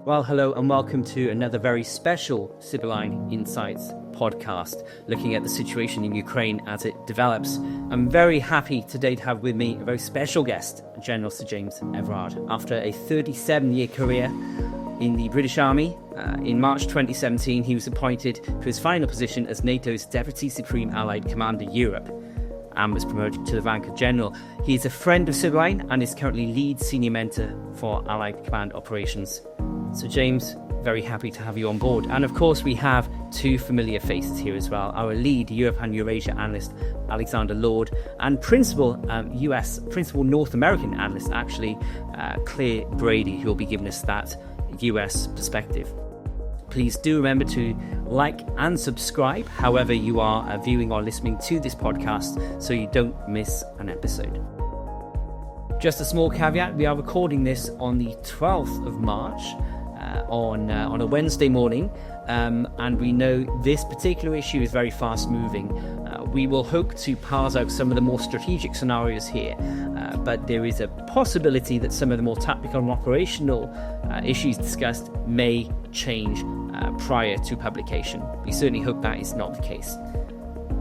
Well, hello and welcome to another very special Sibylline Insights podcast, looking at the situation in Ukraine as it develops. I'm very happy today to have with me a very special guest, General Sir James Everard. After a 37-year career in the British Army, in March 2017, he was appointed to his final position as NATO's Deputy Supreme Allied Commander Europe, and was promoted to the rank of General. He is a friend of Sibylline and is currently lead senior mentor for Allied Command Operations. So James, very happy to have you on board. And of course we have two familiar faces here as well. Our lead Europe and Eurasia analyst, Alexander Lord, and principal North American analyst, actually, Claire Brady, who will be giving us that US perspective. Please do remember to like and subscribe however you are viewing or listening to this podcast so you don't miss an episode. Just a small caveat, we are recording this on the 12th of March on a Wednesday morning, and we know this particular issue is very fast moving. We will hope to parse out some of the more strategic scenarios here, but there is a possibility that some of the more tactical and operational issues discussed may change prior to publication. We certainly hope that is not the case.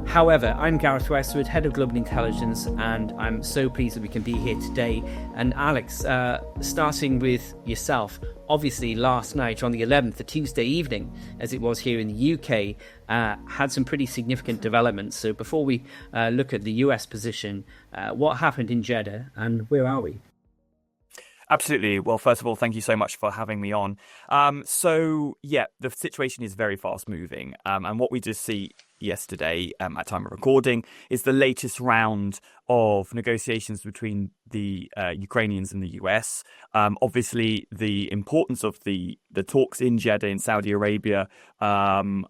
However, I'm Gareth Westwood, Head of Global Intelligence, and I'm so pleased that we can be here today. And Alex, starting with yourself, obviously last night on the 11th, the Tuesday evening, as it was here in the UK, had some pretty significant developments. So before we look at the US position, what happened in Jeddah and where are we? Absolutely. Well, first of all, thank you so much for having me on. The situation is very fast moving. And what we just see yesterday at time of recording is the latest round of negotiations between the Ukrainians and the US. Obviously, the importance of the talks in Jeddah in Saudi Arabia don't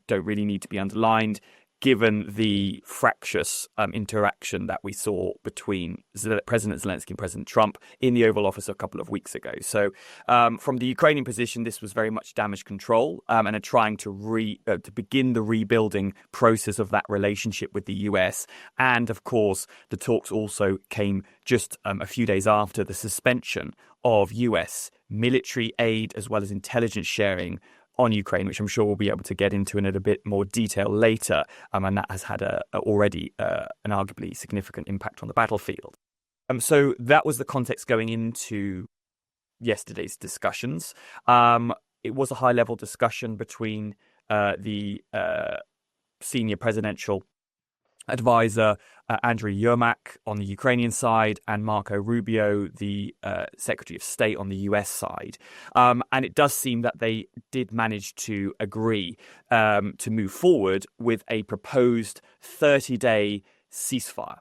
really need to be underlined, given the fractious interaction that we saw between President Zelensky and President Trump in the Oval Office a couple of weeks ago. So from the Ukrainian position, this was very much damage control and are trying to begin the rebuilding process of that relationship with the US. And of course, the talks also came just a few days after the suspension of US military aid as well as intelligence sharing on Ukraine, which I'm sure we'll be able to get into in a bit more detail later, and that has had already an arguably significant impact on the battlefield. So that was the context going into yesterday's discussions. It was a high-level discussion between the senior presidential advisor Andriy Yermak on the Ukrainian side and Marco Rubio, the Secretary of State on the US side. And it does seem that they did manage to agree to move forward with a proposed 30-day ceasefire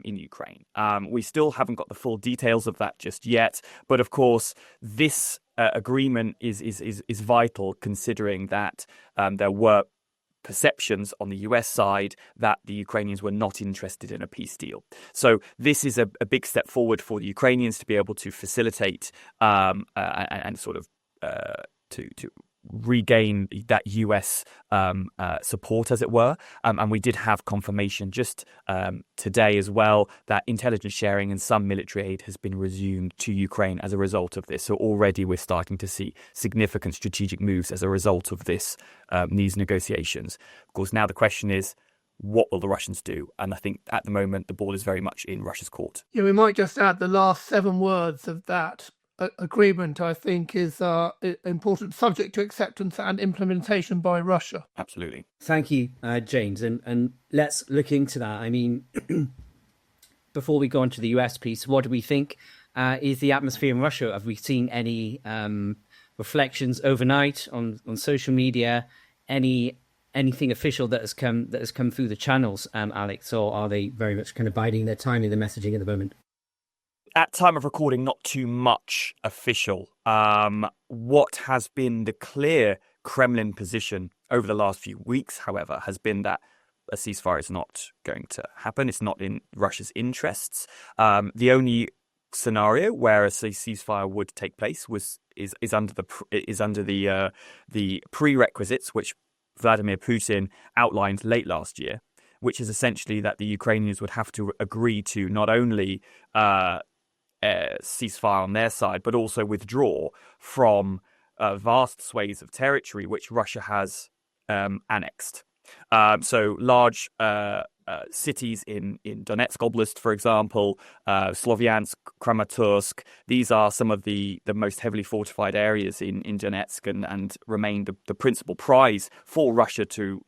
in Ukraine. We still haven't got the full details of that just yet, but of course this agreement is vital, considering that there were perceptions on the US side that the Ukrainians were not interested in a peace deal. So this is a big step forward for the Ukrainians to be able to facilitate and sort of to regain that US support, as it were. And we did have confirmation just today as well that intelligence sharing and some military aid has been resumed to Ukraine as a result of this. So already we're starting to see significant strategic moves as a result of these negotiations. Of course, now the question is, what will the Russians do? And I think at the moment the ball is very much in Russia's court. Yeah, we might just add the last 7 words of that agreement, I think, is important, subject to acceptance and implementation by Russia. Absolutely. Thank you, James. And let's look into that. I mean, before we go on to the US piece, what do we think is the atmosphere in Russia? Have we seen any reflections overnight on social media? Anything official that has come through the channels, Alex, or are they very much kind of biding their time in the messaging at the moment? At time of recording, not too much official. What has been the clear Kremlin position over the last few weeks, however, has been that a ceasefire is not going to happen. It's not in Russia's interests. The only scenario where a ceasefire would take place is under the prerequisites which Vladimir Putin outlined late last year, which is essentially that the Ukrainians would have to agree to not only ceasefire on their side, but also withdraw from vast swathes of territory which Russia has annexed. So large cities in Donetsk Oblast, for example, Slovyansk, Kramatorsk. These are some of the most heavily fortified areas in Donetsk and remain the principal prize for Russia to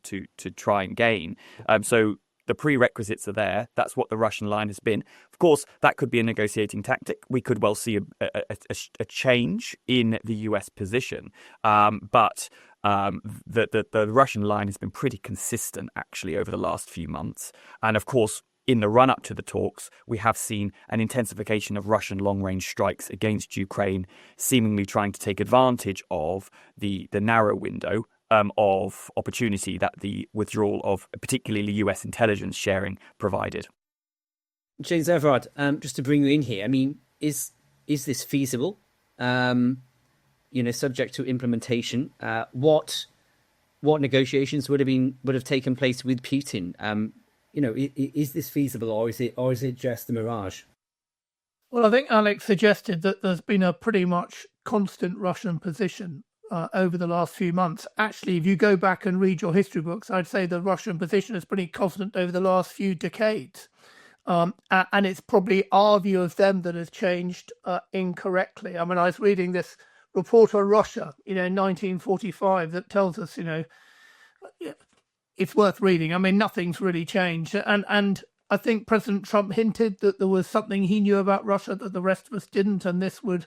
try and gain. So the prerequisites are there. That's what the Russian line has been. Of course, that could be a negotiating tactic. We could well see a change in the US position. But the Russian line has been pretty consistent, actually, over the last few months. And of course, in the run-up to the talks, we have seen an intensification of Russian long-range strikes against Ukraine, seemingly trying to take advantage of the narrow window of opportunity that the withdrawal of particularly US intelligence sharing provided. James Everard, just to bring you in here, I mean, is this feasible? Subject to implementation. What negotiations would have taken place with Putin? Is this feasible, or is it just a mirage? Well, I think Alex suggested that there's been a pretty much constant Russian position over the last few months. Actually, if you go back and read your history books, I'd say the Russian position is pretty constant over the last few decades. And it's probably our view of them that has changed incorrectly. I mean, I was reading this report on Russia, in 1945 that tells us, it's worth reading. I mean, nothing's really changed. And I think President Trump hinted that there was something he knew about Russia that the rest of us didn't, and this would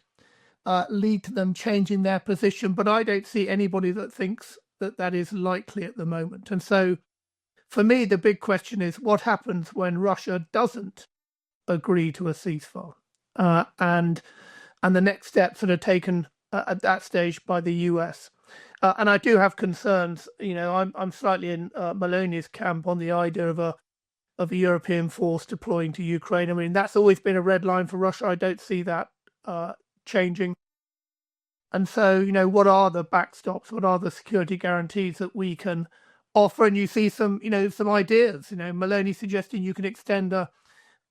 lead to them changing their position. But I don't see anybody that thinks that is likely at the moment. And so for me, the big question is what happens when Russia doesn't agree to a ceasefire, and the next steps that are taken at that stage by the US. And I do have concerns. I'm slightly in Meloni's camp on the idea of a European force deploying to Ukraine. I mean, that's always been a red line for Russia. I don't see that changing. And so, what are the backstops? What are the security guarantees that we can offer? And you see some ideas. Meloni suggesting you can extend a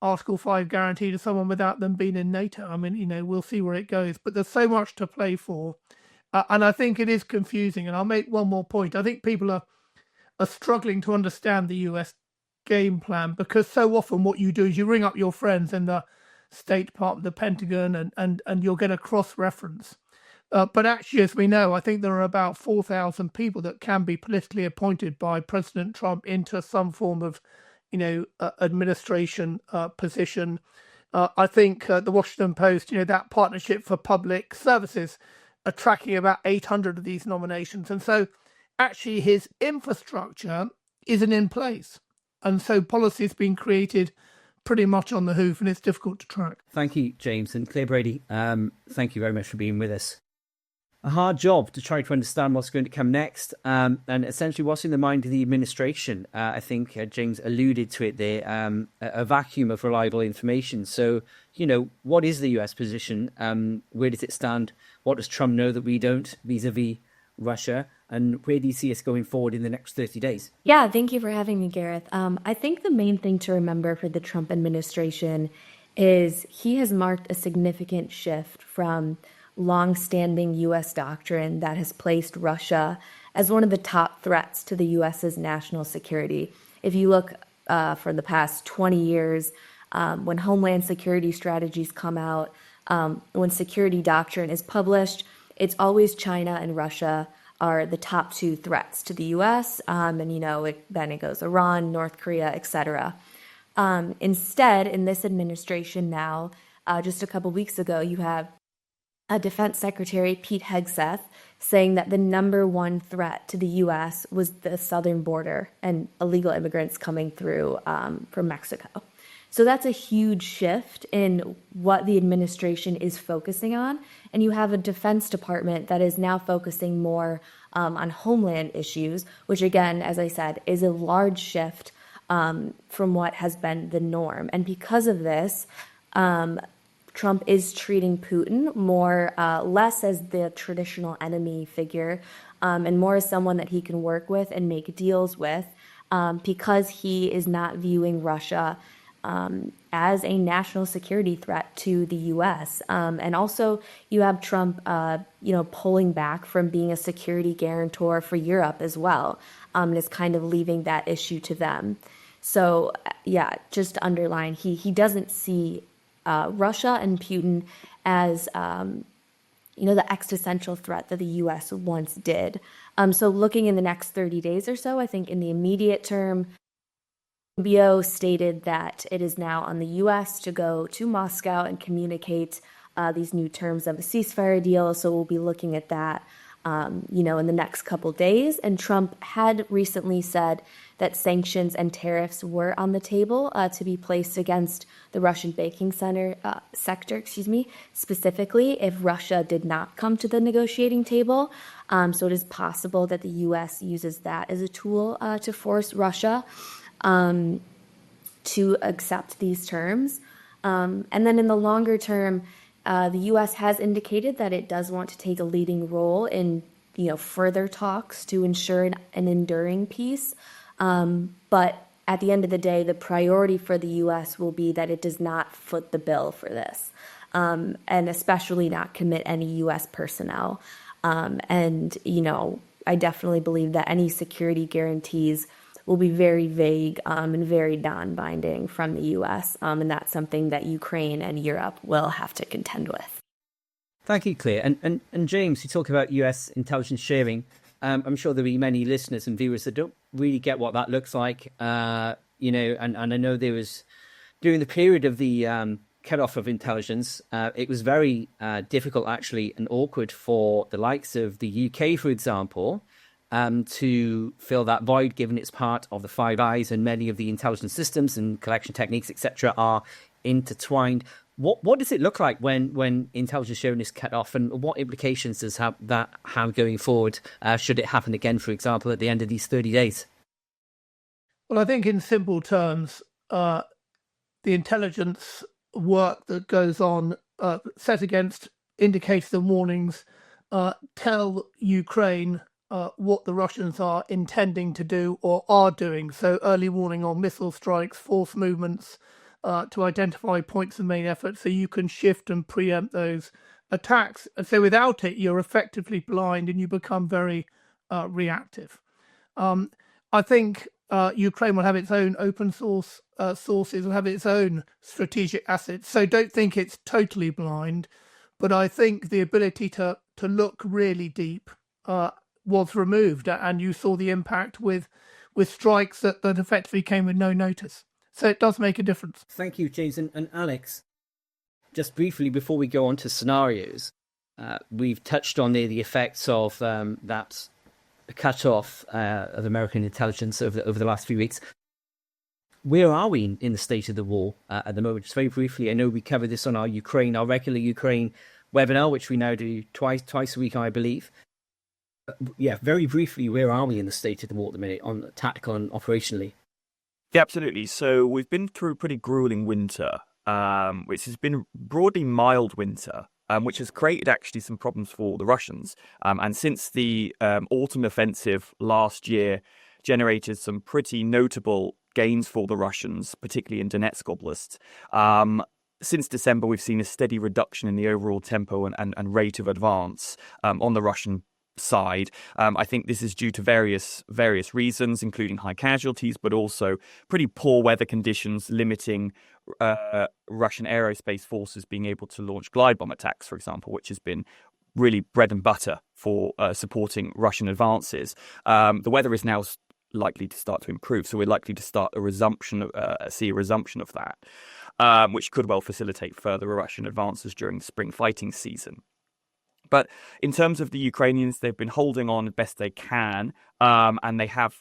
Article 5 guarantee to someone without them being in NATO. I mean, we'll see where it goes. But there's so much to play for. And I think it is confusing. And I'll make one more point. I think people are struggling to understand the US game plan, because so often what you do is you ring up your friends in the State Department, the Pentagon, and you'll get a cross-reference. But actually, as we know, I think there are about 4,000 people that can be politically appointed by President Trump into some form of administration position. I think the Washington Post, that Partnership for Public Services, are tracking about 800 of these nominations. And so actually his infrastructure isn't in place. And so policy has been created pretty much on the hoof, and it's difficult to track. Thank you, James. And Claire Brady, thank you very much for being with us. A hard job to try to understand what's going to come next, and essentially what's in the mind of the administration. I think James alluded to it there, a vacuum of reliable information. So, what is the US position? Where does it stand? What does Trump know that we don't vis-a-vis Russia? And where do you see us going forward in the next 30 days? Yeah, thank you for having me, Gareth. I think the main thing to remember for the Trump administration is he has marked a significant shift from long-standing U.S. doctrine that has placed Russia as one of the top threats to the U.S.'s national security. If you look for the past 20 years, when Homeland Security strategies come out, when security doctrine is published, it's always China and Russia are the top two threats to the U.S., and then it goes Iran, North Korea, etc. Instead, in this administration now, just a couple weeks ago, you have Defense Secretary Pete Hegseth saying that the number one threat to the U.S. was the southern border and illegal immigrants coming through from Mexico. So that's a huge shift in what the administration is focusing on. And you have a Defense Department that is now focusing more on homeland issues, which again, as I said, is a large shift from what has been the norm. And because of this, Trump is treating Putin less as the traditional enemy figure and more as someone that he can work with and make deals with, because he is not viewing Russia as a national security threat to the U.S. And also you have Trump, pulling back from being a security guarantor for Europe as well, and is kind of leaving that issue to them. So, yeah, just to underline, he doesn't see Russia and Putin as, the existential threat that the U.S. once did. So looking in the next 30 days or so, I think in the immediate term, Rubio stated that it is now on the U.S. to go to Moscow and communicate these new terms of a ceasefire deal. So we'll be looking at that, in the next couple days. And Trump had recently said that sanctions and tariffs were on the table to be placed against the Russian banking sector, specifically if Russia did not come to the negotiating table. So it is possible that the U.S. uses that as a tool to force Russia to accept these terms. And then in the longer term, the U.S. has indicated that it does want to take a leading role in, further talks to ensure an enduring peace. But at the end of the day, the priority for the U.S. will be that it does not foot the bill for this, and especially not commit any U.S. personnel. I definitely believe that any security guarantees will be very vague and very non-binding from the U.S., and that's something that Ukraine and Europe will have to contend with. Thank you, Claire. And James, you talk about U.S. intelligence sharing. I'm sure there'll be many listeners and viewers that don't really get what that looks like, and I know there was, during the period of the cut-off of intelligence, it was very difficult, actually, and awkward for the likes of the UK, for example, to fill that void, given it's part of the Five Eyes, and many of the intelligence systems and collection techniques, etc., are intertwined. What does it look like when intelligence sharing is cut off, and what implications does that have going forward, should it happen again, for example, at the end of these 30 days? Well, I think in simple terms, the intelligence work that goes on, set against indicators and warnings, tell Ukraine what the Russians are intending to do or are doing. So early warning on missile strikes, force movements, to identify points of main effort so you can shift and preempt those attacks. And so without it, you're effectively blind and you become very reactive. I think Ukraine will have its own open source sources, will have its own strategic assets. So don't think it's totally blind, but I think the ability to look really deep was removed, and you saw the impact with strikes that effectively came with no notice. So it does make a difference. Thank you, James. And Alex, just briefly before we go on to scenarios, we've touched on the effects of that cut-off of American intelligence over the last few weeks. Where are we in the state of the war at the moment? Just very briefly, I know we covered this on our regular Ukraine webinar, which we now do twice a week, I believe. Yeah, very briefly, where are we in the state of the war at the minute, on tactical and operationally? Yeah, absolutely. So we've been through a pretty grueling winter, which has been broadly mild winter, which has created actually some problems for the Russians. And since the autumn offensive last year generated some pretty notable gains for the Russians, particularly in Donetsk Oblast, since December, we've seen a steady reduction in the overall tempo and rate of advance on the Russian side. I think this is due to various reasons, including high casualties, but also pretty poor weather conditions limiting Russian aerospace forces being able to launch glide bomb attacks, for example, which has been really bread and butter for supporting Russian advances. The weather is now likely to start to improve, so we're likely to see a resumption of that, which could well facilitate further Russian advances during the spring fighting season. But in terms of the Ukrainians, they've been holding on as best they can, and they have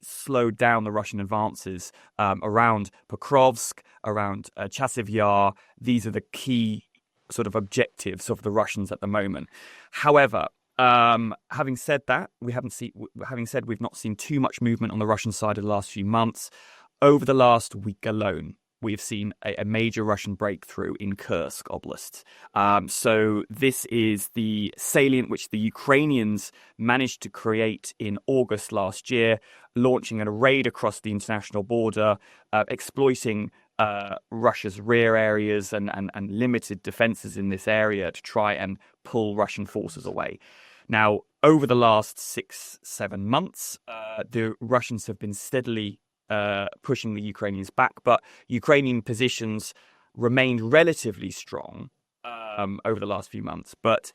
slowed down the Russian advances around Pokrovsk, around Chasiv Yar. These are the key sort of objectives of the Russians at the moment. However, having said that, we've not seen too much movement on the Russian side of the last few months. Over the last week alone, we've seen a major Russian breakthrough in Kursk Oblast. So this is the salient which the Ukrainians managed to create in August last year, launching a raid across the international border, exploiting Russia's rear areas and limited defenses in this area to try and pull Russian forces away. Now, over the last 6-7 months, the Russians have been steadily pushing the Ukrainians back, but Ukrainian positions remained relatively strong over the last few months. But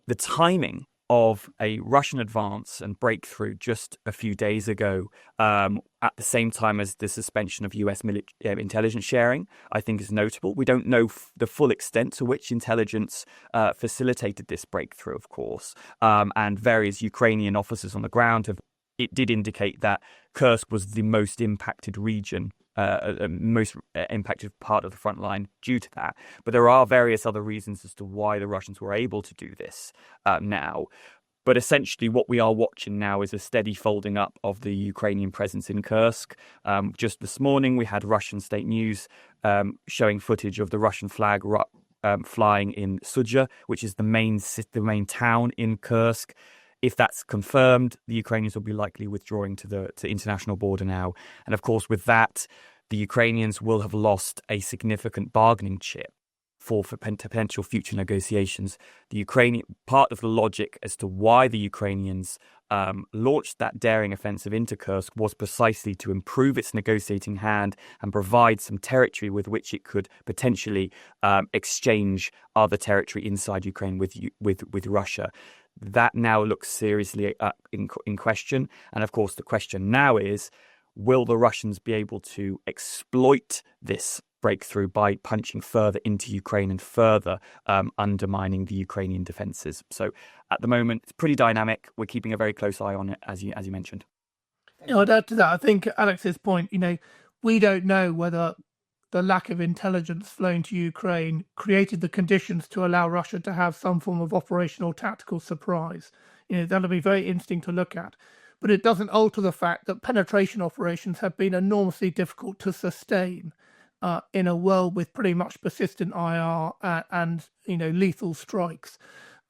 the timing of a Russian advance and breakthrough just a few days ago, at the same time as the suspension of US intelligence sharing, I think is notable. We don't know the full extent to which intelligence facilitated this breakthrough, of course, and various Ukrainian officers on the ground it did indicate that Kursk was the most impacted region, most impacted part of the front line due to that. But there are various other reasons as to why the Russians were able to do this now. But essentially what we are watching now is a steady folding up of the Ukrainian presence in Kursk. Just this morning, we had Russian state news showing footage of the Russian flag flying in Sudzha, which is the main town in Kursk. If that's confirmed, the Ukrainians will be likely withdrawing to the international border now. And of course, with that, the Ukrainians will have lost a significant bargaining chip for potential future negotiations. The Ukrainian part of the logic as to why the Ukrainians launched that daring offensive into Kursk was precisely to improve its negotiating hand and provide some territory with which it could potentially exchange other territory inside Ukraine with Russia. That now looks seriously in question. And of course, the question now is, will the Russians be able to exploit this breakthrough by punching further into Ukraine and further undermining the Ukrainian defenses? So at the moment, it's pretty dynamic. We're keeping a very close eye on it, as you mentioned. I'd add to that. I think Alex's point, we don't know whether the lack of intelligence flowing to Ukraine created the conditions to allow Russia to have some form of operational tactical surprise. That'll be very interesting to look at. But it doesn't alter the fact that penetration operations have been enormously difficult to sustain in a world with pretty much persistent IR and lethal strikes.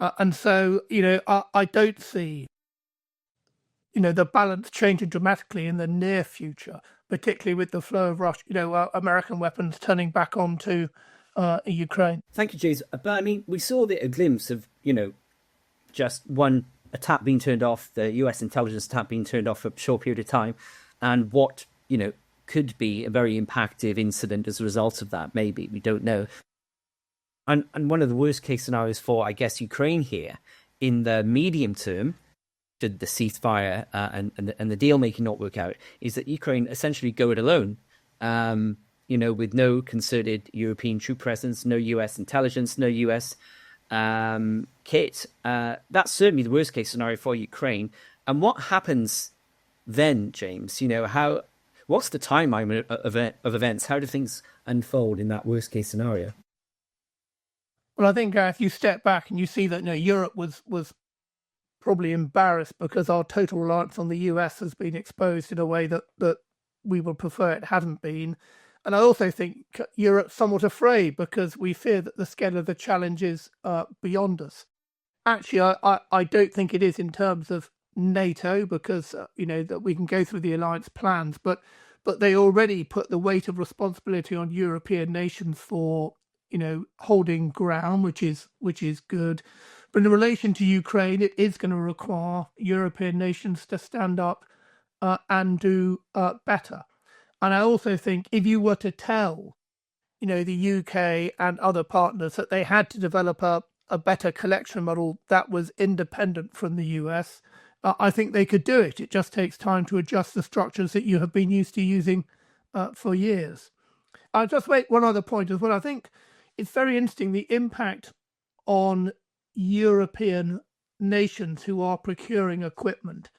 And so, I don't see the balance changing dramatically in the near future, particularly with the flow of American weapons turning back onto Ukraine. Thank you, James. But I mean, we saw a glimpse of, just one attack being turned off, the US intelligence attack being turned off for a short period of time, and what, could be a very impactful incident as a result of that. Maybe, we don't know. And one of the worst case scenarios for, I guess, Ukraine here in the medium term, should the ceasefire and the deal making not work out, is that Ukraine essentially go it alone, with no concerted European troop presence, no US intelligence, no US kit. That's certainly the worst case scenario for Ukraine. And what happens then, James? What's the timeline of events? How do things unfold in that worst case scenario? Well, I think if you step back and you see that Europe was probably embarrassed because our total reliance on the US has been exposed in a way that we would prefer it hadn't been. And I also think Europe's somewhat afraid because we fear that the scale of the challenge is beyond us. Actually, I don't think it is in terms of NATO because, that we can go through the alliance plans, but they already put the weight of responsibility on European nations for, holding ground, which is good. But in relation to Ukraine, it is going to require European nations to stand up and do better. And I also think if you were to tell, the UK and other partners that they had to develop a better collection model that was independent from the US, I think they could do it. It just takes time to adjust the structures that you have been used to using for years. I'll just make one other point as well. I think it's very interesting, the impact on European nations who are procuring equipment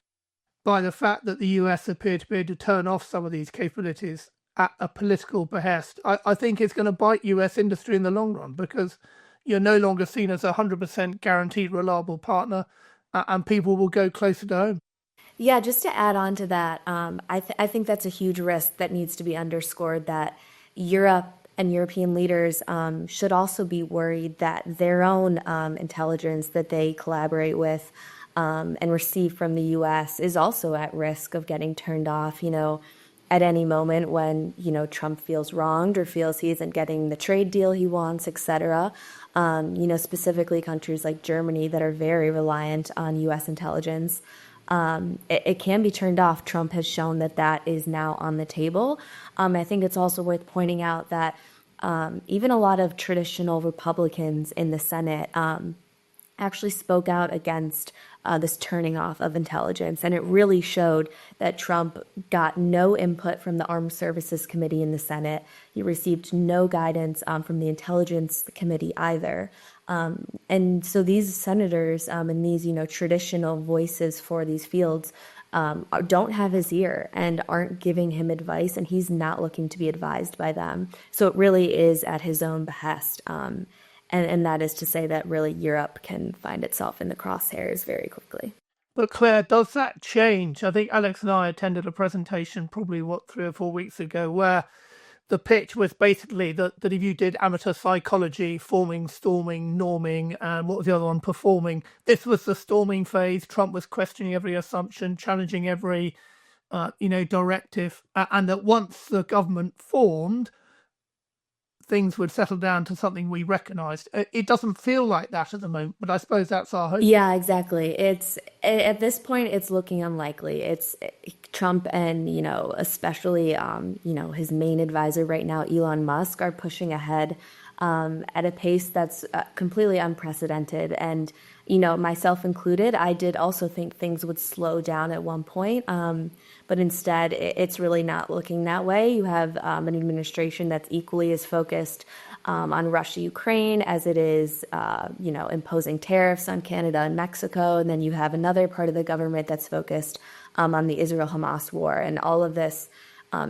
by the fact that the US appear to be able to turn off some of these capabilities at a political behest. I think it's going to bite US industry in the long run because you're no longer seen as a 100% guaranteed reliable partner and people will go closer to home. Yeah, just to add on to that, I think that's a huge risk that needs to be underscored, that Europe and European leaders should also be worried that their own intelligence that they collaborate with and receive from the U.S. is also at risk of getting turned off, at any moment when, Trump feels wronged or feels he isn't getting the trade deal he wants, et cetera. Specifically countries like Germany that are very reliant on U.S. intelligence. It can be turned off. Trump has shown that is now on the table. I think it's also worth pointing out that even a lot of traditional Republicans in the Senate actually spoke out against this turning off of intelligence. And it really showed that Trump got no input from the Armed Services Committee in the Senate. He received no guidance from the Intelligence Committee either. And so these senators and these, traditional voices for these fields don't have his ear and aren't giving him advice, and he's not looking to be advised by them. So it really is at his own behest. And that is to say that really Europe can find itself in the crosshairs very quickly. But Claire, does that change? I think Alex and I attended a presentation probably, 3 or 4 weeks ago, where the pitch was basically that if you did amateur psychology, forming, storming, norming, and what was the other one, performing, this was the storming phase. Trump was questioning every assumption, challenging every, directive, and that once the government formed, things would settle down to something we recognized. It doesn't feel like that at the moment, but I suppose that's our hope. Yeah, exactly. It's at this point, it's looking unlikely. It's Trump and, especially, his main advisor right now, Elon Musk, are pushing ahead at a pace that's completely unprecedented. And, myself included, I did also think things would slow down at one point. But instead, it's really not looking that way. You have an administration that's equally as focused on Russia, Ukraine, as it is, imposing tariffs on Canada and Mexico. And then you have another part of the government that's focused on the Israel-Hamas war. And all of this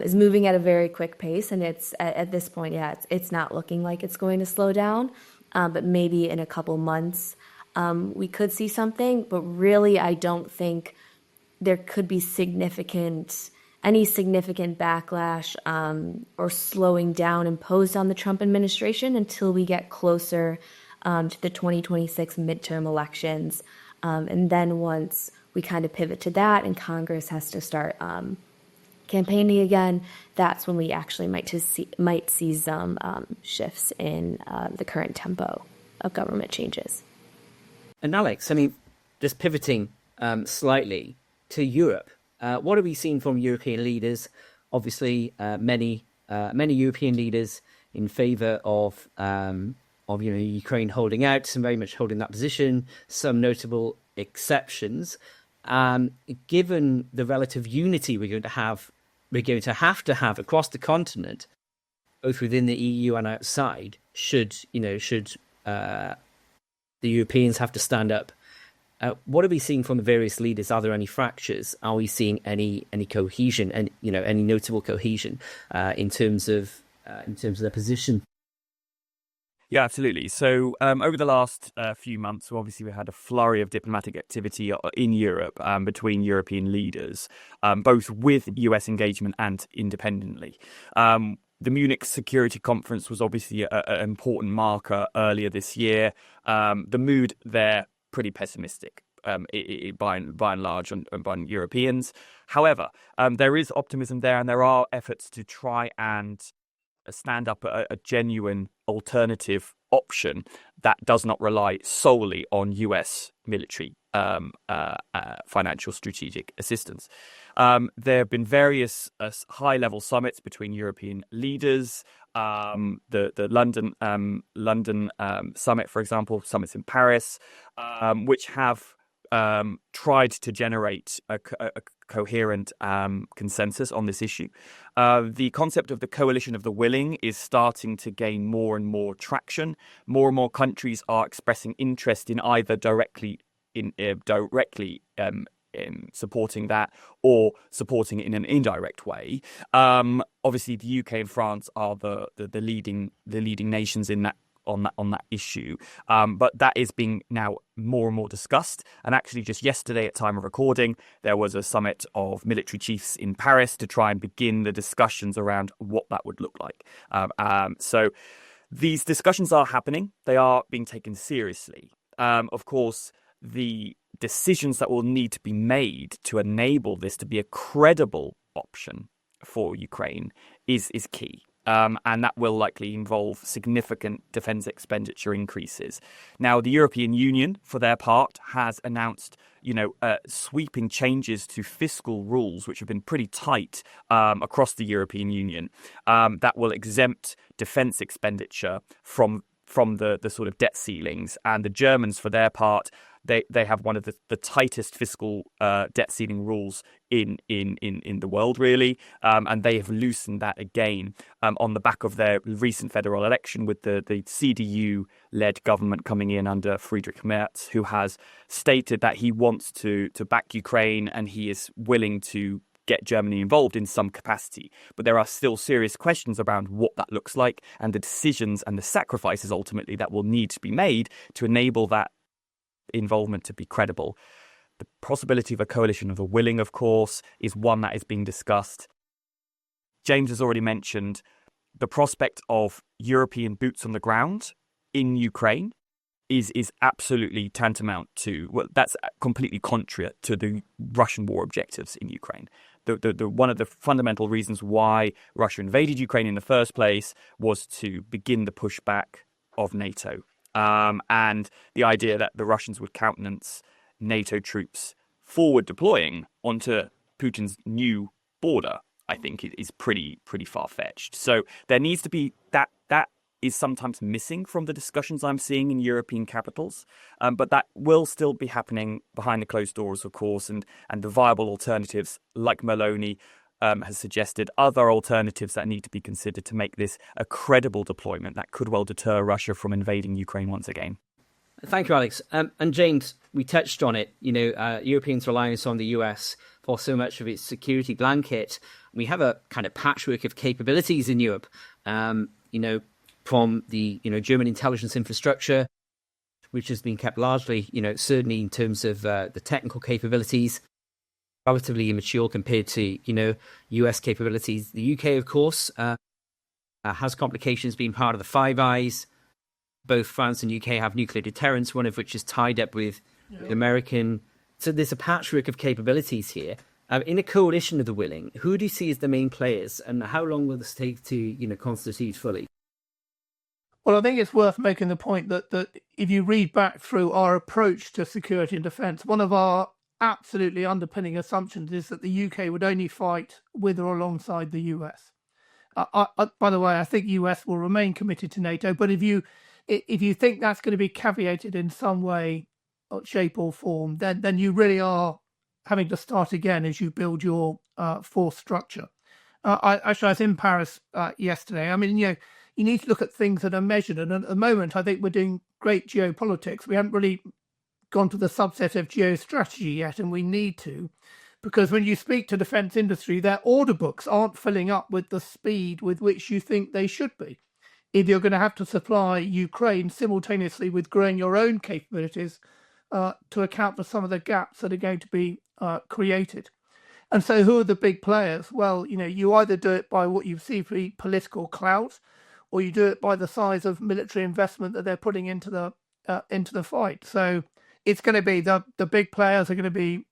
is moving at a very quick pace. And it's at this point, it's not looking like it's going to slow down. But maybe in a couple months, we could see something. But really, I don't think there could be any significant backlash or slowing down imposed on the Trump administration until we get closer to the 2026 midterm elections. And then once we kind of pivot to that and Congress has to start campaigning again, that's when we actually might see some shifts in the current tempo of government changes. And Alex, just pivoting slightly to Europe, what have we seen from European leaders? Obviously, many European leaders in favour of Ukraine holding out, some very much holding that position. Some notable exceptions. Given the relative unity we're going to have to have across the continent, both within the EU and outside, should the Europeans have to stand up. What are we seeing from the various leaders? Are there any fractures? Are we seeing any cohesion and any notable cohesion in terms of their position? Yeah, absolutely. So over the last few months, obviously we had a flurry of diplomatic activity in Europe between European leaders, both with US engagement and independently. The Munich Security Conference was obviously an important marker earlier this year. The mood there pretty pessimistic by and large by Europeans. However, there is optimism there, and there are efforts to try and stand up a genuine alternative option that does not rely solely on US military financial strategic assistance. There have been various high-level summits between European leaders. The London summit, for example, summits in Paris, which have tried to generate a coherent consensus on this issue. The concept of the coalition of the willing is starting to gain more and more traction. More and more countries are expressing interest in either directly supporting that or supporting it in an indirect way. Obviously, the UK and France are the leading nations in that on that issue. But that is being now more and more discussed. And actually, just yesterday, at time of recording, there was a summit of military chiefs in Paris to try and begin the discussions around what that would look like. So these discussions are happening. They are being taken seriously. Of course, the decisions that will need to be made to enable this to be a credible option for Ukraine is key. And that will likely involve significant defence expenditure increases. Now, the European Union, for their part, has announced, sweeping changes to fiscal rules, which have been pretty tight across the European Union, that will exempt defence expenditure from the sort of debt ceilings. And the Germans, for their part, they have one of the tightest fiscal debt ceiling rules in the world, really, and they have loosened that again on the back of their recent federal election, with the CDU-led government coming in under Friedrich Merz, who has stated that he wants to back Ukraine and he is willing to get Germany involved in some capacity. But there are still serious questions around what that looks like and the decisions and the sacrifices ultimately that will need to be made to enable that involvement to be credible. The possibility of a coalition of the willing, of course, is one that is being discussed. James has already mentioned the prospect of European boots on the ground in Ukraine is absolutely tantamount to, well, that's completely contrary to the Russian war objectives in Ukraine. The one of the fundamental reasons why Russia invaded Ukraine in the first place was to begin the pushback of NATO. And the idea that the Russians would countenance NATO troops forward deploying onto Putin's new border, I think, is pretty far-fetched. So there needs to be that is sometimes missing from the discussions I'm seeing in European capitals. But that will still be happening behind the closed doors, of course, and the viable alternatives, like Meloni has suggested, other alternatives that need to be considered to make this a credible deployment that could well deter Russia from invading Ukraine once again. Thank you, Alex. And James, we touched on it, Europeans' reliance on the US for so much of its security blanket. We have a kind of patchwork of capabilities in Europe, from the, German intelligence infrastructure, which has been kept largely, certainly in terms of the technical capabilities, relatively immature compared to, US capabilities. The UK, of course, has complications being part of the Five Eyes. Both France and UK have nuclear deterrence, one of which is tied up with American. So there's a patchwork of capabilities here. In a coalition of the willing, who do you see as the main players, and how long will this take to, constitute fully? Well, I think it's worth making the point that if you read back through our approach to security and defence, one of our absolutely underpinning assumptions is that the UK would only fight with or alongside the US. By the way, I think US will remain committed to NATO, but if you think that's going to be caveated in some way, shape or form, then you really are having to start again as you build your force structure. I was in Paris yesterday. I mean, you need to look at things that are measured. And at the moment, I think we're doing great geopolitics. We haven't really gone to the subset of geostrategy yet, and we need to, because when you speak to defence industry, their order books aren't filling up with the speed with which you think they should be. If you're going to have to supply Ukraine simultaneously with growing your own capabilities to account for some of the gaps that are going to be created. And so who are the big players? Well, you either do it by what you see for political clout, or you do it by the size of military investment that they're putting into the fight. So it's going to be the big players are going to be,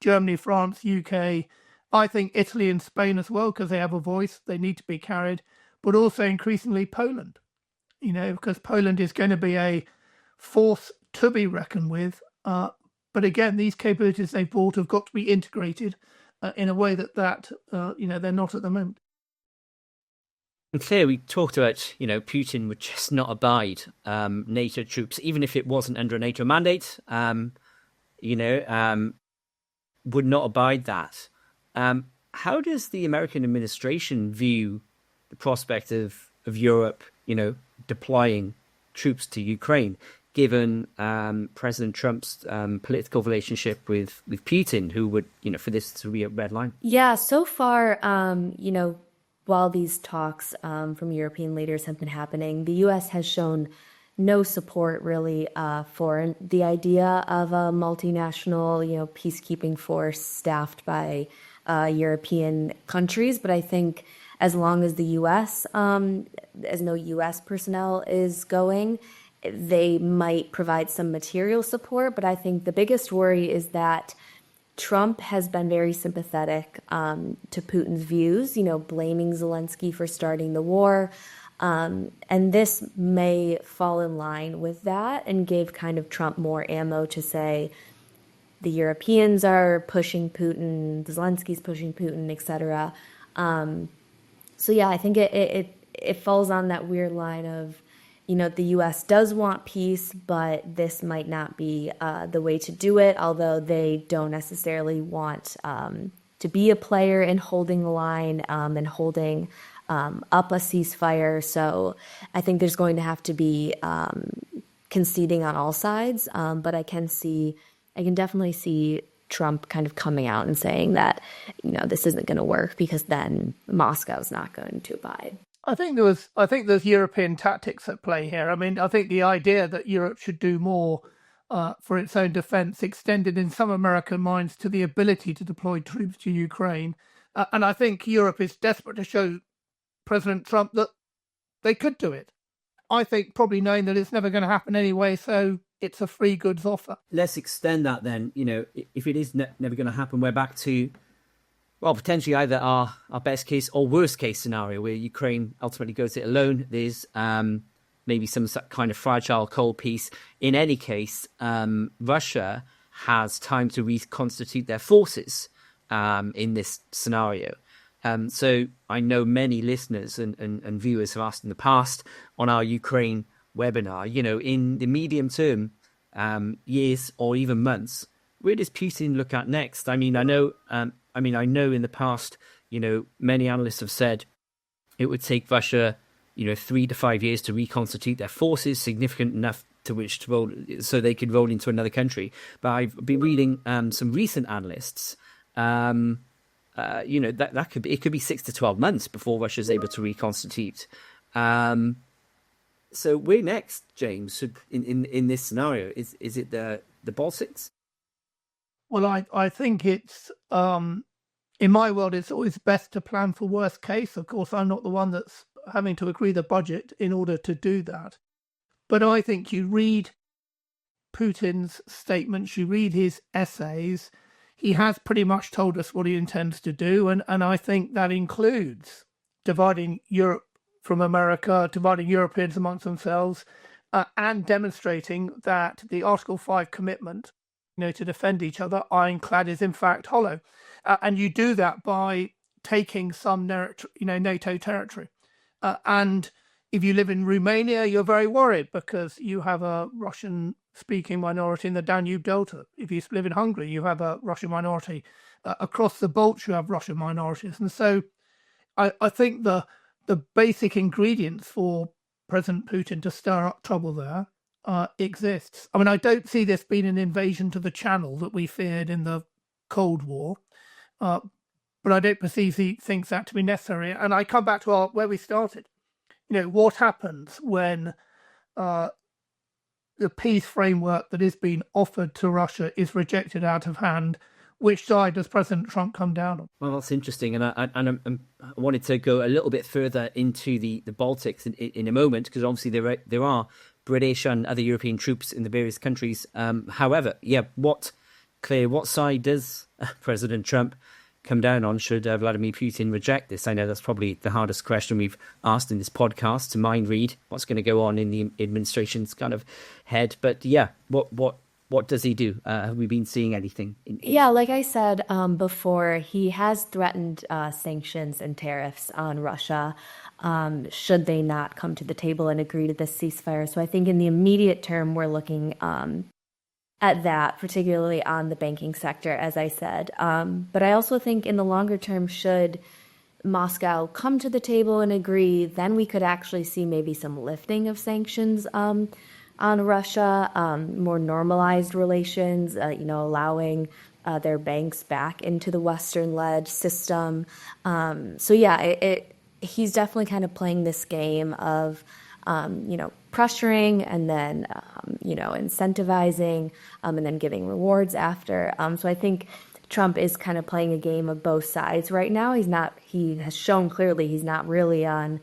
Germany, France, UK, I think Italy and Spain as well, because they have a voice, they need to be carried, but also increasingly Poland, because Poland is going to be a force to be reckoned with. But again, these capabilities they've brought have got to be integrated in a way that they're not at the moment. And clearly, we talked about, Putin would just not abide NATO troops, even if it wasn't under a NATO mandate, would not abide that. How does the American administration view the prospect of Europe, deploying troops to Ukraine, given President Trump's political relationship with Putin, who would, for this to be a red line? Yeah, so far, while these talks from European leaders have been happening, the U.S. has shown no support really for the idea of a multinational, peacekeeping force staffed by European countries. But I think as long as the U.S., as no U.S. personnel is going, they might provide some material support. But I think the biggest worry is that Trump has been very sympathetic to Putin's views, blaming Zelensky for starting the war. And this may fall in line with that and give kind of Trump more ammo to say the Europeans are pushing Putin, Zelensky's pushing Putin, etc. So yeah, I think it falls on that weird line of, the U.S. does want peace, but this might not be the way to do it, although they don't necessarily want to be a player in holding the line and holding up a ceasefire. So I think there's going to have to be conceding on all sides. But I can definitely see Trump kind of coming out and saying that, this isn't going to work because then Moscow's not going to abide. I think there's European tactics at play here. I mean, I think the idea that Europe should do more for its own defense extended in some American minds to the ability to deploy troops to Ukraine. And I think Europe is desperate to show President Trump that they could do it. I think probably knowing that it's never going to happen anyway, so it's a free goods offer. Let's extend that then. If it is never going to happen, we're back to, well, potentially either our best case or worst case scenario where Ukraine ultimately goes it alone. There's maybe some kind of fragile cold peace. In any case, Russia has time to reconstitute their forces in this scenario. So I know many listeners and viewers have asked in the past on our Ukraine webinar, in the medium term, years or even months, where does Putin look at next? I know in the past, many analysts have said it would take Russia, 3 to 5 years to reconstitute their forces, significant enough to which to roll, so they could roll into another country. But I've been reading some recent analysts. It could be 6 to 12 months before Russia's able to reconstitute. So where next, James? In this scenario, is it the Baltics? Well, I think it's in my world, it's always best to plan for worst case. Of course, I'm not the one that's having to agree the budget in order to do that. But I think you read Putin's statements, you read his essays. He has pretty much told us what he intends to do, and I think that includes dividing Europe from America, dividing Europeans amongst themselves, and demonstrating that the Article 5 commitment, to defend each other, ironclad, is in fact hollow. And you do that by taking some NATO territory. And if you live in Romania, you're very worried because you have a Russian-speaking minority in the Danube Delta. If you live in Hungary, you have a Russian minority. Across the Balts, you have Russian minorities. And so I think the basic ingredients for President Putin to stir up trouble there exists. I don't see this being an invasion to the Channel that we feared in the Cold War, but I don't perceive he thinks that to be necessary. And I come back to where we started. What happens when the peace framework that is being offered to Russia is rejected out of hand? Which side does President Trump come down on? Well, that's interesting. And I wanted to go a little bit further into the Baltics in a moment, because obviously there are British and other European troops in the various countries. However, what side does President Trump come down on should Vladimir Putin reject this? I know that's probably the hardest question we've asked in this podcast, to mind read what's going to go on in the administration's kind of head. But what does he do? Have we been seeing anything? Yeah, like I said before, he has threatened sanctions and tariffs on Russia should they not come to the table and agree to this ceasefire. So I think in the immediate term, we're looking at that, particularly on the banking sector, as I said. But I also think in the longer term, should Moscow come to the table and agree, then we could actually see maybe some lifting of sanctions on Russia, more normalized relations, allowing their banks back into the Western-led system. he's definitely kind of playing this game of, pressuring and then, incentivizing, and then giving rewards after. So I think Trump is kind of playing a game of both sides right now. He has shown clearly he's not really on,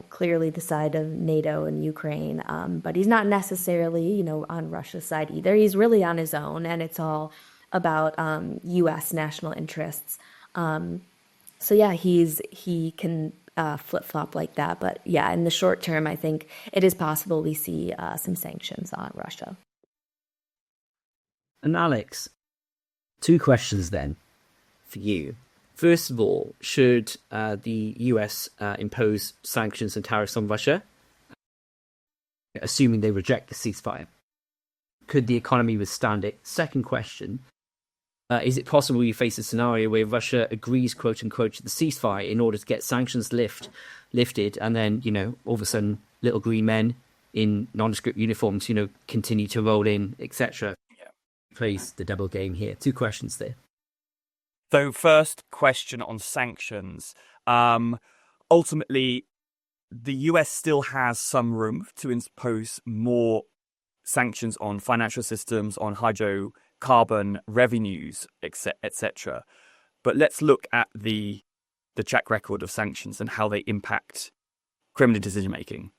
clearly the side of NATO and Ukraine, but he's not necessarily, on Russia's side either. He's really on his own, and it's all about U.S. national interests. So yeah, he can flip-flop like that. But yeah, in the short term, I think it is possible we see some sanctions on Russia. And Alex, 2 questions then for you. First of all, should the US impose sanctions and tariffs on Russia, assuming they reject the ceasefire? Could the economy withstand it? Second question, is it possible we face a scenario where Russia agrees, quote unquote, to the ceasefire in order to get sanctions lifted, and then, all of a sudden, little green men in nondescript uniforms, continue to roll in, etc.? Yeah. Plays the double game here. 2 questions there. So first question on sanctions. Ultimately, the US still has some room to impose more sanctions on financial systems, on hydrocarbon revenues, etc. But let's look at the track record of sanctions and how they impact Kremlin decision making.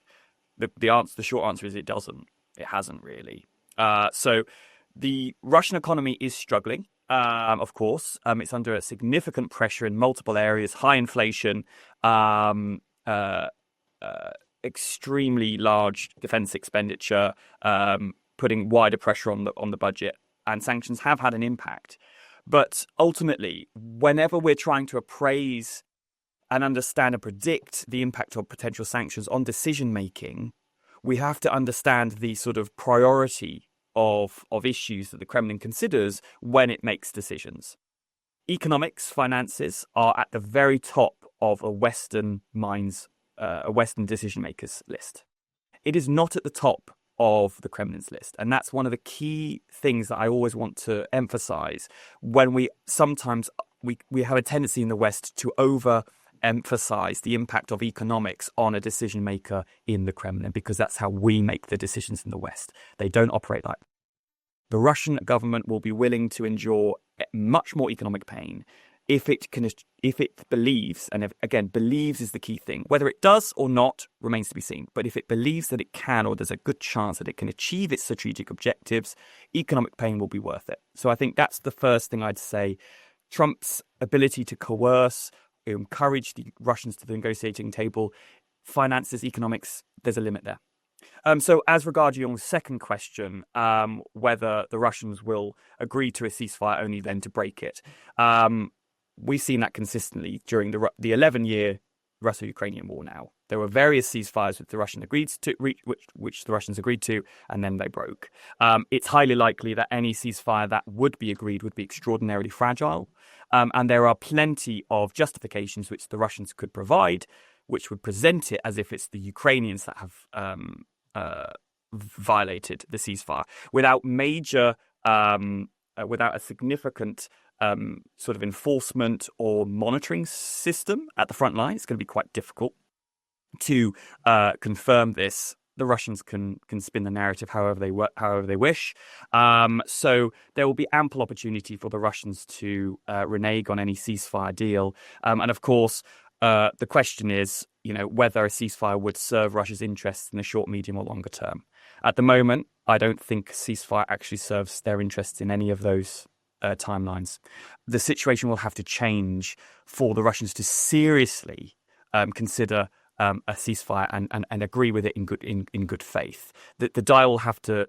The short answer is it doesn't. It hasn't really. So the Russian economy is struggling. Of course, it's under a significant pressure in multiple areas, high inflation, extremely large defense expenditure, putting wider pressure on the budget, and sanctions have had an impact. But ultimately, whenever we're trying to appraise and understand and predict the impact of potential sanctions on decision making, we have to understand the sort of priority of issues that the Kremlin considers when it makes decisions. Economics, finances are at the very top of a Western decision makers list. It is not at the top of the Kremlin's list, and that's one of the key things that I always want to emphasize when we have a tendency in the West to emphasize the impact of economics on a decision maker in the Kremlin, because that's how we make the decisions in the West. They don't operate like that. The Russian government will be willing to endure much more economic pain if it believes, and believes is the key thing. Whether it does or not remains to be seen. But if it believes that it can, or there's a good chance that it can achieve its strategic objectives, economic pain will be worth it. So I think that's the first thing I'd say. Trump's ability to coerce, encourage the Russians to the negotiating table, finances, economics, there's a limit there. So as regards your second question, whether the Russians will agree to a ceasefire only then to break it, we've seen that consistently during the 11-year Russo-Ukrainian war now. There were various ceasefires which the Russians agreed to, and then they broke. It's highly likely that any ceasefire that would be agreed would be extraordinarily fragile. And there are plenty of justifications which the Russians could provide, which would present it as if it's the Ukrainians that have violated the ceasefire without a significant sort of enforcement or monitoring system at the front line. It's going to be quite difficult to confirm this. The Russians can spin the narrative however they wish. So there will be ample opportunity for the Russians to renege on any ceasefire deal. And of course, the question is, whether a ceasefire would serve Russia's interests in the short, medium, or longer term. At the moment, I don't think ceasefire actually serves their interests in any of those timelines. The situation will have to change for the Russians to seriously consider a ceasefire and agree with it in good faith. The dial will have to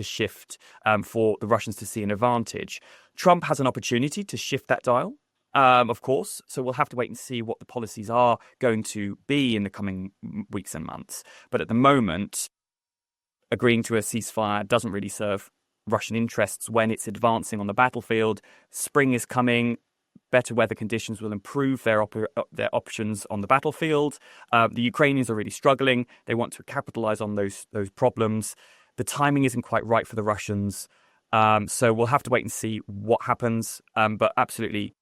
shift for the Russians to see an advantage. Trump has an opportunity to shift that dial. Of course, so we'll have to wait and see what the policies are going to be in the coming weeks and months. But at the moment, agreeing to a ceasefire doesn't really serve Russian interests when it's advancing on the battlefield. Spring is coming. Better weather conditions will improve their options on the battlefield. The Ukrainians are really struggling. They want to capitalize on those problems. The timing isn't quite right for the Russians. So we'll have to wait and see what happens. But absolutely,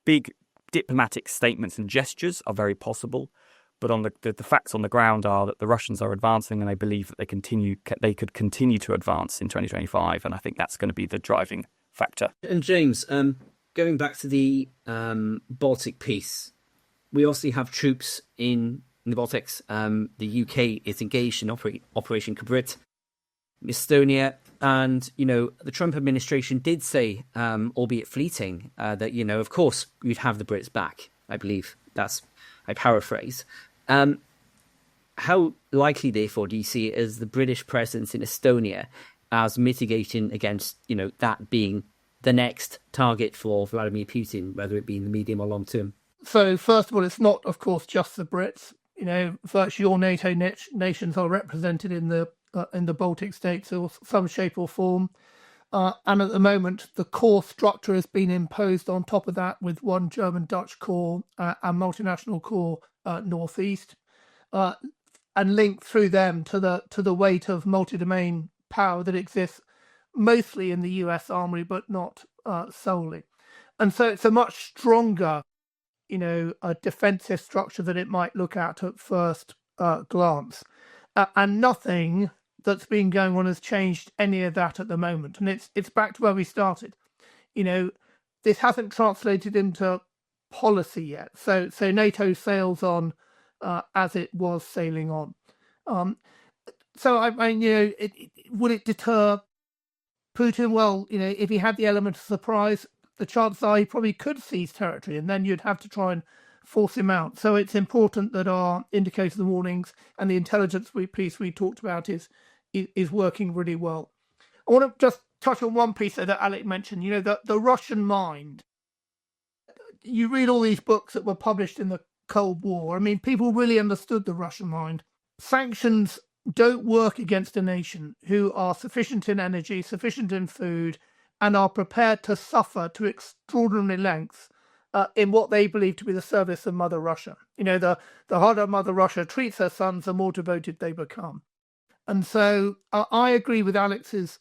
big diplomatic statements and gestures are very possible, but on the facts on the ground are that the Russians are advancing, and I believe that they could continue to advance in 2025, and I think that's going to be the driving factor. And James, going back to the Baltic piece, we obviously have troops in the Baltics. The UK is engaged in Operation Kubrit, Estonia, and the Trump administration did say, albeit fleeting, that of course we'd have the Brits back. I believe I paraphrase. How likely, therefore, do you see it as the British presence in Estonia as mitigating against that being the next target for Vladimir Putin, whether it be in the medium or long term? So first of all, it's not, of course, just the Brits. Virtually all NATO nations are represented in the Baltic states in some shape or form. And at the moment, the core structure has been imposed on top of that with one German-Dutch core and multinational core northeast, and linked through them to the weight of multi-domain power that exists mostly in the US Army, but not solely. And so it's a much stronger, a defensive structure that it might look at first glance. And nothing that's been going on has changed any of that at the moment. And it's back to where we started. This hasn't translated into policy yet. So NATO sails on as it was sailing on. So would it deter Putin? Well, if he had the element of surprise, the chances are he probably could seize territory, and then you'd have to try and force him out. So it's important that our indicators and warnings and the intelligence piece we talked about is working really well. I want to just touch on one piece that Alec mentioned. The Russian mind. You read all these books that were published in the Cold War. I mean, people really understood the Russian mind. Sanctions don't work against a nation who are sufficient in energy, sufficient in food, and are prepared to suffer to extraordinary lengths in what they believe to be the service of Mother Russia. The harder Mother Russia treats her sons, the more devoted they become. And so I agree with Alex's,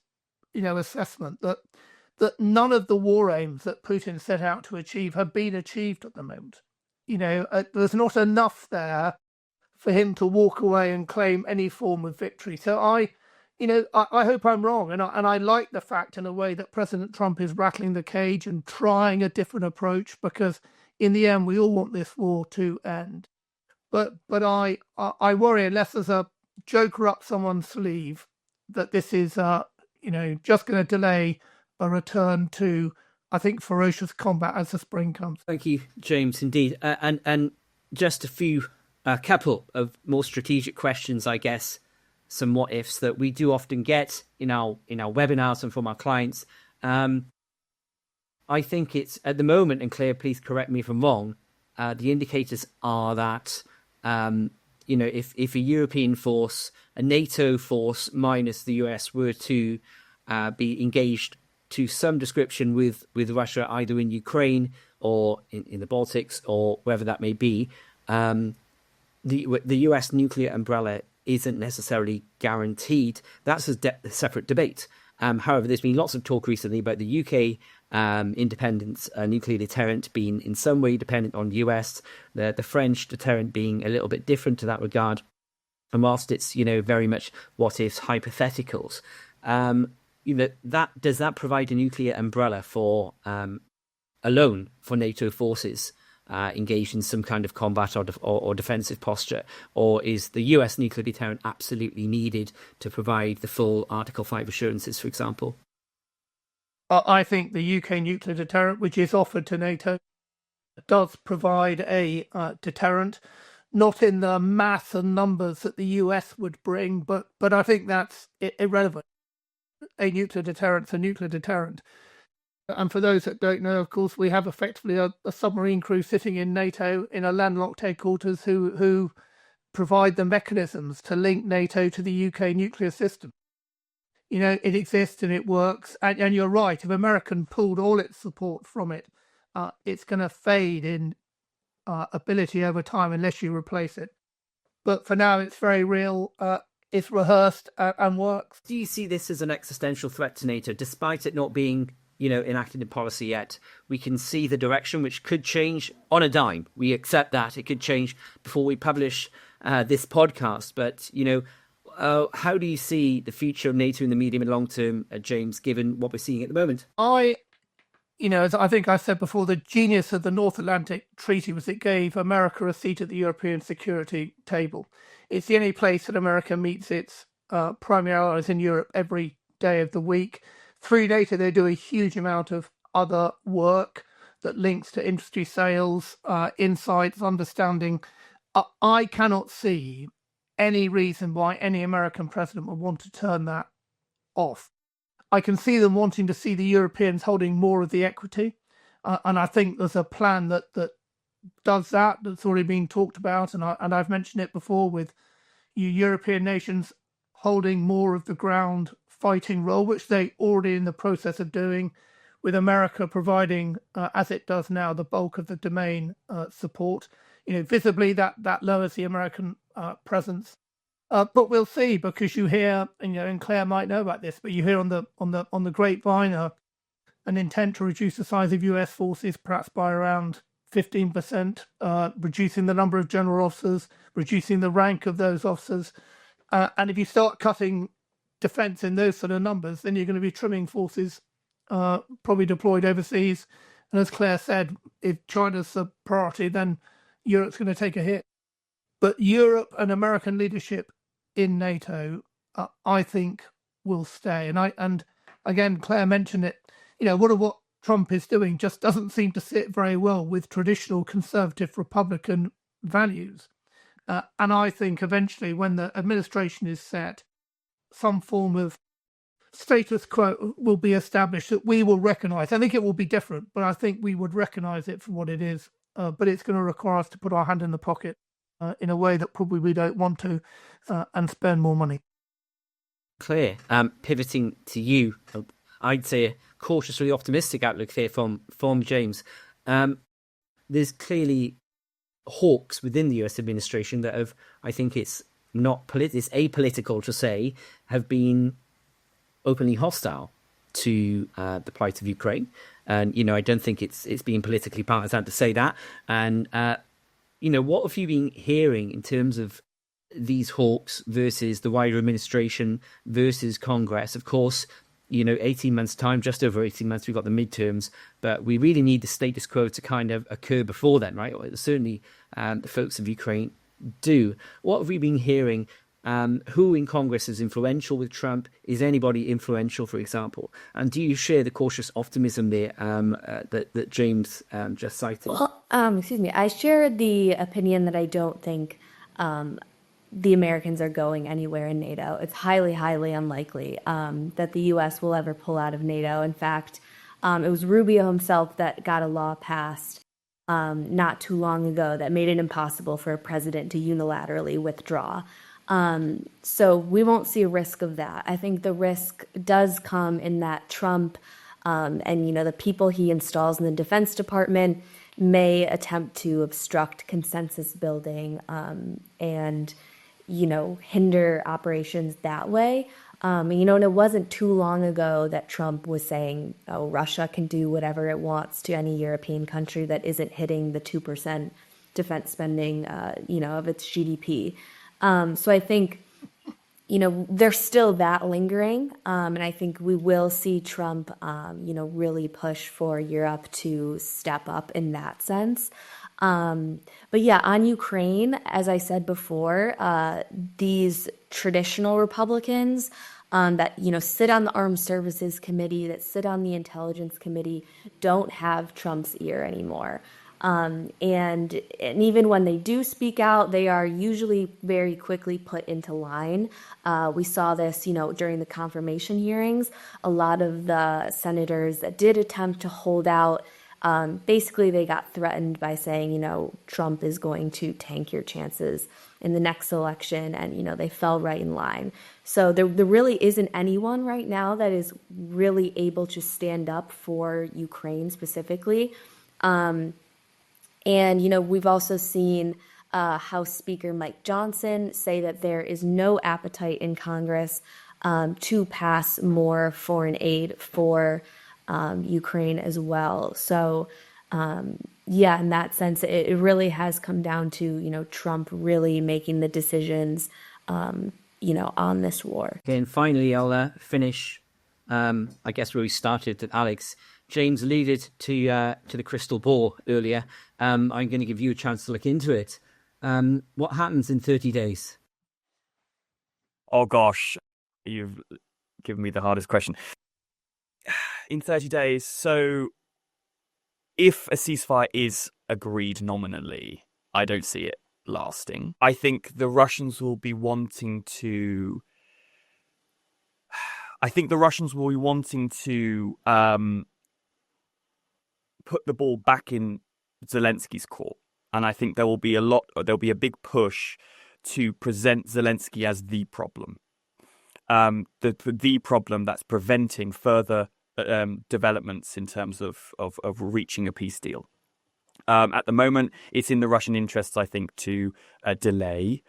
assessment that none of the war aims that Putin set out to achieve have been achieved at the moment. There's not enough there for him to walk away and claim any form of victory. So I hope I'm wrong, and I like the fact in a way that President Trump is rattling the cage and trying a different approach, because in the end we all want this war to end. But I worry, unless there's a joker up someone's sleeve, that this is just going to delay a return to, I think, ferocious combat as the spring comes. Thank you, James. Indeed, and just a couple of more strategic questions, I guess. Some what ifs that we do often get in our webinars and from our clients. I think it's at the moment, and Claire, please correct me if I'm wrong. The indicators are that if a European force, a NATO force minus the US, were to be engaged to some description with Russia, either in Ukraine or in the Baltics or wherever that may be, the US nuclear umbrella isn't necessarily guaranteed. That's a separate debate. However, there's been lots of talk recently about the UK independence nuclear deterrent being in some way dependent on US, the French deterrent being a little bit different to that regard. And whilst it's very much what ifs, hypotheticals, does that provide a nuclear umbrella for alone for NATO forces engaged in some kind of combat or defensive posture, or is the US nuclear deterrent absolutely needed to provide the full Article 5 assurances, for example? I think the UK nuclear deterrent, which is offered to NATO, does provide a deterrent, not in the mass and numbers that the US would bring, but I think that's irrelevant. A nuclear deterrent's a nuclear deterrent. And for those that don't know, of course, we have effectively a submarine crew sitting in NATO in a landlocked headquarters who provide the mechanisms to link NATO to the UK nuclear system. It exists and it works. And you're right, if America pulled all its support from it, it's going to fade in ability over time unless you replace it. But for now, it's very real. It's rehearsed and works. Do you see this as an existential threat to NATO, despite it not being enacted in policy yet. We can see the direction, which could change on a dime. We accept that it could change before we publish this podcast. But how do you see the future of NATO in the medium and long term, James, given what we're seeing at the moment? As I think I said before, the genius of the North Atlantic Treaty was it gave America a seat at the European security table. It's the only place that America meets its primary allies in Europe every day of the week. Through NATO, they do a huge amount of other work that links to industry sales, insights, understanding. I cannot see any reason why any American president would want to turn that off. I can see them wanting to see the Europeans holding more of the equity. And I think there's a plan that does that, that's already been talked about. And I've mentioned it before, with European nations holding more of the ground fighting role, which they already in the process of doing, with America providing, as it does now, the bulk of the domain support. Visibly that lowers the American presence. But we'll see, because you hear, and Claire might know about this, but you hear on the grapevine an intent to reduce the size of US forces, perhaps by around 15%, reducing the number of general officers, reducing the rank of those officers. And if you start cutting defence in those sort of numbers, then you're going to be trimming forces probably deployed overseas. And as Claire said, if China's a priority, then Europe's going to take a hit. But Europe and American leadership in NATO, I think, will stay. And again, Claire mentioned it. What Trump is doing just doesn't seem to sit very well with traditional conservative Republican values. And I think eventually, when the administration is set, some form of status quo will be established that we will recognise. I think it will be different, but I think we would recognise it for what it is. But it's going to require us to put our hand in the pocket in a way that probably we don't want to, and spend more money. Claire, pivoting to you, I'd say a cautiously optimistic outlook here from James. There's clearly hawks within the US administration that have, I think it's it's apolitical to say, have been openly hostile to the plight of Ukraine. And, I don't think it's being politically partisan to say that. And, what have you been hearing in terms of these hawks versus the wider administration versus Congress? Of course, 18 months' time, just over 18 months, we've got the midterms, but we really need the status quo to kind of occur before then, right? Or certainly the folks of Ukraine do. What have we been hearing? Who in Congress is influential with Trump? Is anybody influential, for example? And do you share the cautious optimism there that James just cited? Well, I share the opinion that I don't think the Americans are going anywhere in NATO. It's highly, highly unlikely that the U.S. will ever pull out of NATO. In fact, it was Rubio himself that got a law passed not too long ago that made it impossible for a president to unilaterally withdraw. So we won't see a risk of that. I think the risk does come in that Trump and, the people he installs in the Defense Department may attempt to obstruct consensus building and, hinder operations that way. And it wasn't too long ago that Trump was saying, Russia can do whatever it wants to any European country that isn't hitting the 2% defense spending, of its GDP. So I think, there's still that lingering. And I think we will see Trump, really push for Europe to step up in that sense. But yeah, on Ukraine, as I said before, these traditional Republicans that, sit on the Armed Services Committee, that sit on the Intelligence Committee, don't have Trump's ear anymore. And even when they do speak out, they are usually very quickly put into line. We saw this, during the confirmation hearings. A lot of the senators that did attempt to hold out, basically they got threatened by saying, Trump is going to tank your chances in the next election. And, they fell right in line. So there really isn't anyone right now that is really able to stand up for Ukraine specifically. And, we've also seen House Speaker Mike Johnson say that there is no appetite in Congress to pass more foreign aid for Ukraine as well. So, yeah, in that sense, it really has come down to, Trump really making the decisions, on this war. Okay, and finally, I'll finish, I guess, where we started, that Alex. James alluded to the crystal ball earlier. I'm going to give you a chance to look into it. What happens in 30 days? Oh, gosh, you've given me the hardest question. In 30 days, so if a ceasefire is agreed nominally, I don't see it lasting. I think the Russians will be wanting to... put the ball back in Zelensky's court. And I think there'll be a big push to present Zelensky as the problem. The problem that's preventing further developments in terms of reaching a peace deal. At the moment, it's in the Russian interests, I think, to delay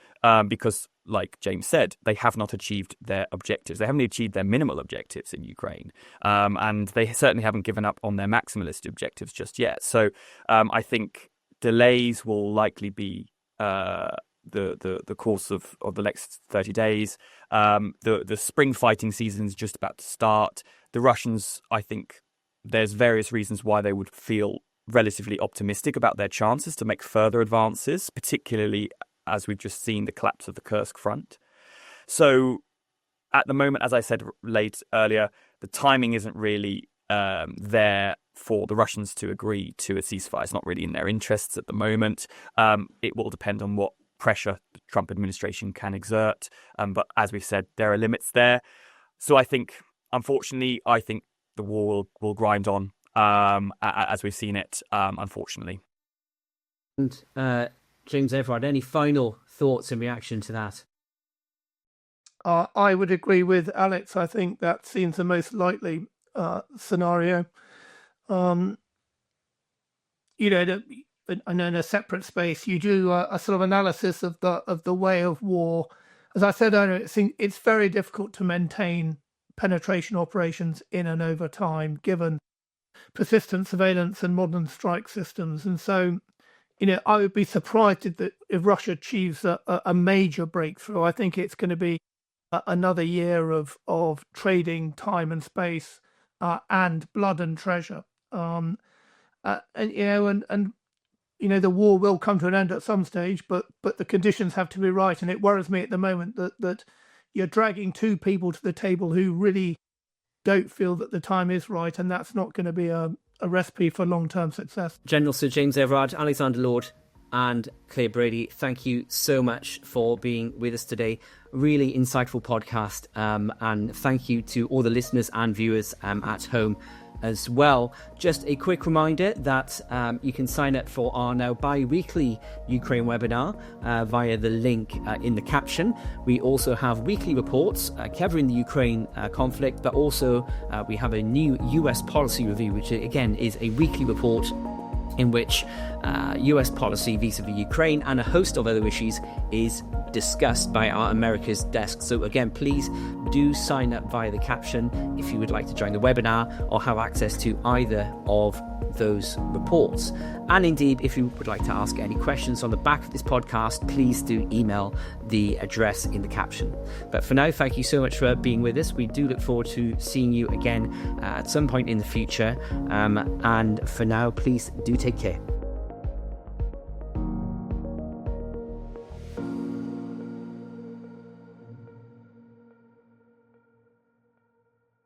because, like James said, they have not achieved their objectives. They haven't achieved their minimal objectives in Ukraine, and they certainly haven't given up on their maximalist objectives just yet. So I think delays will likely be the course of the next 30 days. The spring fighting season is just about to start. The Russians, I think, there's various reasons why they would feel relatively optimistic about their chances to make further advances, particularly as we've just seen the collapse of the Kursk front. So at the moment, as I said earlier, the timing isn't really there for the Russians to agree to a ceasefire. It's not really in their interests at the moment. It will depend on what pressure the Trump administration can exert. But as we've said, there are limits there. So I think, unfortunately, the war will grind on as we've seen it, unfortunately. And James Everard, any final thoughts in reaction to that? I would agree with Alex. I think that seems the most likely scenario. I know in a separate space, you do a sort of analysis of the way of war. As I said earlier, it's very difficult to maintain penetration operations in and over time, given persistent surveillance and modern strike systems. And so, I would be surprised if Russia achieves a major breakthrough. I think it's going to be another year of trading time and space and blood and treasure. The war will come to an end at some stage, but the conditions have to be right. And it worries me at the moment that you're dragging two people to the table who really don't feel that the time is right, and that's not going to be a recipe for long-term success. General Sir James Everard, Alexander Lord and Claire Brady, thank you so much for being with us today. Really insightful podcast, and thank you to all the listeners and viewers at home as well. Just a quick reminder that you can sign up for our now bi-weekly Ukraine webinar via the link in the caption. We also have weekly reports covering the Ukraine conflict, but also we have a new US policy review, which again is a weekly report in which US policy vis-a-vis Ukraine and a host of other issues is discussed by our America's desk. So again, please do sign up via the caption if you would like to join the webinar or have access to either of those reports. And indeed, if you would like to ask any questions on the back of this podcast, please do email the address in the caption. But for now, thank you so much for being with us. We do look forward to seeing you again at some point in the future. And for now, please do take care.